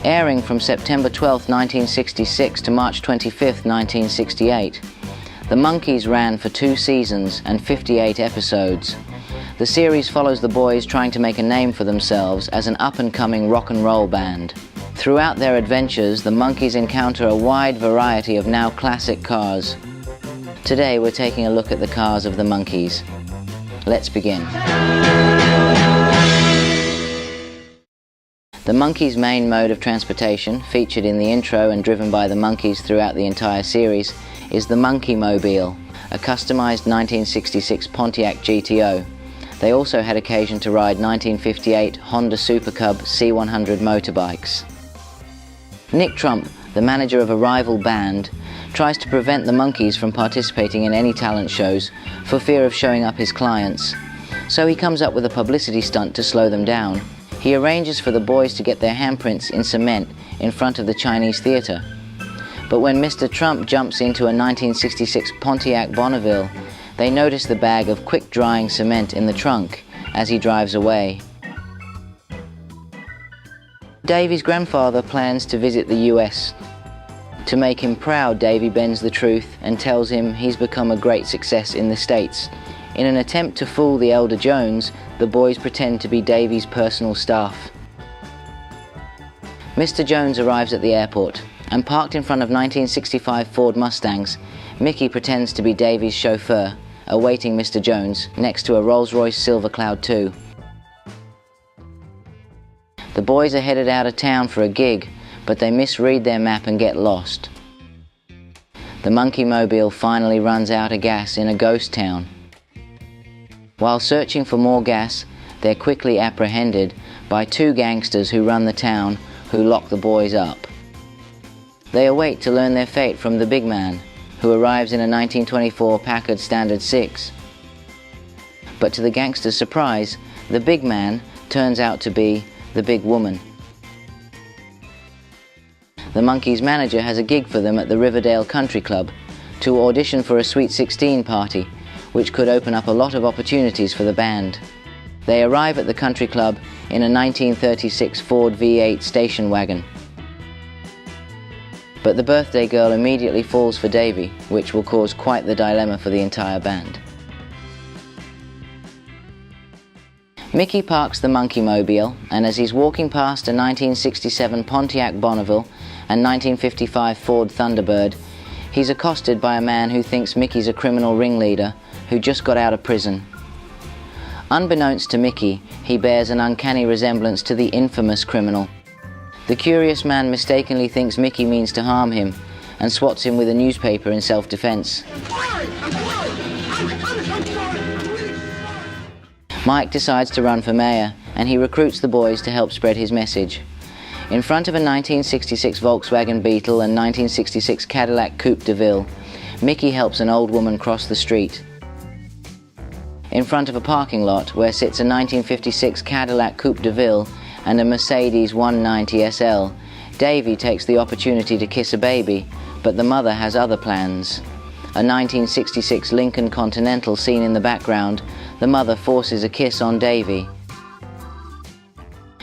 Airing from September 12, 1966 to March 25, 1968, the Monkees ran for 2 seasons and 58 episodes. The series follows the boys trying to make a name for themselves as an up-and-coming rock and roll band. Throughout their adventures, the Monkees encounter a wide variety of now classic cars. Today we're taking a look at the cars of the Monkees. Let's begin. The Monkees' main mode of transportation, featured in the intro and driven by the Monkees throughout the entire series, is the Monkee Mobile, a customized 1966 Pontiac GTO. They also had occasion to ride 1958 Honda Super Cub C100 motorbikes. Nick Trump, the manager of a rival band, tries to prevent the Monkees from participating in any talent shows for fear of showing up his clients. So he comes up with a publicity stunt to slow them down. He arranges for the boys to get their handprints in cement in front of the Chinese theatre. But when Mr. Trump jumps into a 1966 Pontiac Bonneville, they notice the bag of quick-drying cement in the trunk as he drives away. Davey's grandfather plans to visit the US. To make him proud, Davey bends the truth and tells him he's become a great success in the States. In an attempt to fool the elder Jones, the boys pretend to be Davey's personal staff. Mr. Jones arrives at the airport, and parked in front of 1965 Ford Mustangs, Mickey pretends to be Davey's chauffeur, awaiting Mr. Jones next to a Rolls-Royce Silver Cloud 2. The boys are headed out of town for a gig, but they misread their map and get lost. The Monkee Mobile finally runs out of gas in a ghost town. While searching for more gas, they're quickly apprehended by 2 gangsters who run the town, who lock the boys up. They await to learn their fate from the big man, who arrives in a 1924 Packard Standard 6. But to the gangsters' surprise, the big man turns out to be the big woman. The Monkees' manager has a gig for them at the Riverdale Country Club to audition for a Sweet 16 party, which could open up a lot of opportunities for the band. They arrive at the country club in a 1936 Ford V8 station wagon. But the birthday girl immediately falls for Davey, which will cause quite the dilemma for the entire band. Mickey parks the Monkee Mobile, and as he's walking past a 1967 Pontiac Bonneville and 1955 Ford Thunderbird, he's accosted by a man who thinks Mickey's a criminal ringleader who just got out of prison. Unbeknownst to Mickey, he bears an uncanny resemblance to the infamous criminal. The curious man mistakenly thinks Mickey means to harm him and swats him with a newspaper in self-defense. Mike decides to run for mayor, and he recruits the boys to help spread his message. In front of a 1966 Volkswagen Beetle and 1966 Cadillac Coupe de Ville, Mickey helps an old woman cross the street. In front of a parking lot where sits a 1956 Cadillac Coupe de Ville and a Mercedes 190 SL, Davey takes the opportunity to kiss a baby, but the mother has other plans. A 1966 Lincoln Continental seen in the background, the mother forces a kiss on Davey.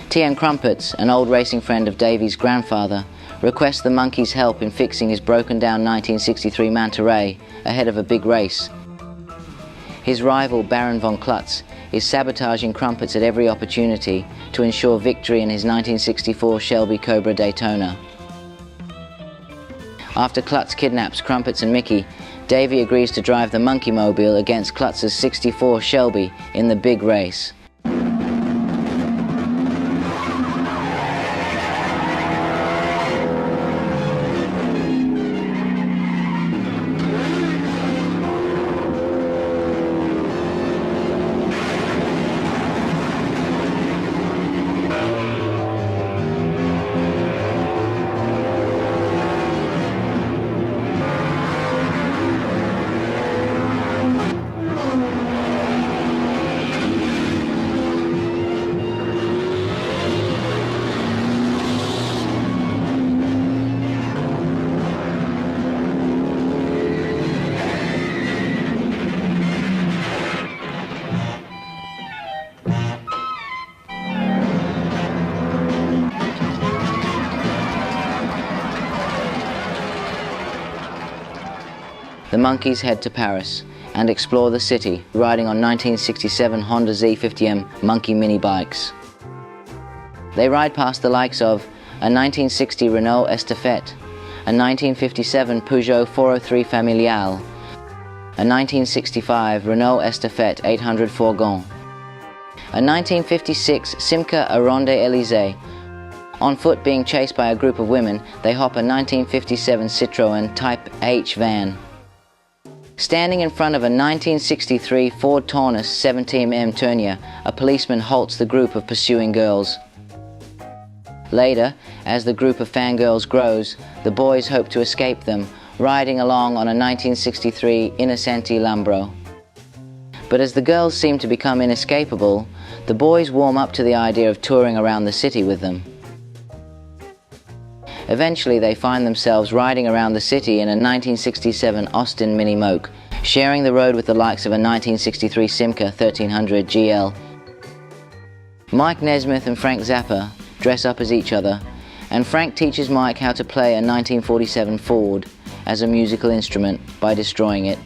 T.N. Crumpets, an old racing friend of Davey's grandfather, requests the Monkees' help in fixing his broken-down 1963 Manta Ray ahead of a big race. His rival, Baron von Klutz, is sabotaging Crumpets at every opportunity to ensure victory in his 1964 Shelby Cobra Daytona. After Klutz kidnaps Crumpets and Mickey, Davey agrees to drive the Monkee Mobile against Klutz's 64 Shelby in the big race. the Monkees head to Paris and explore the city, riding on 1967 Honda Z50M Monkee mini bikes. They ride past the likes of a 1960 Renault Estafette, a 1957 Peugeot 403 Familiale, a 1965 Renault Estafette 800 Fourgon, a 1956 Simca Aronde Elysée. On foot, being chased by a group of women, they hop a 1957 Citroën Type H van. Standing in front of a 1963 Ford Taunus 17mm Tournier, a policeman halts the group of pursuing girls. Later, as the group of fangirls grows, the boys hope to escape them, riding along on a 1963 Innocenti Lambro. But as the girls seem to become inescapable, the boys warm up to the idea of touring around the city with them. Eventually they find themselves riding around the city in a 1967 Austin Mini Moke, sharing the road with the likes of a 1963 Simca 1300 GL. Mike Nesmith and Frank Zappa dress up as each other, and Frank teaches Mike how to play a 1947 Ford as a musical instrument by destroying it,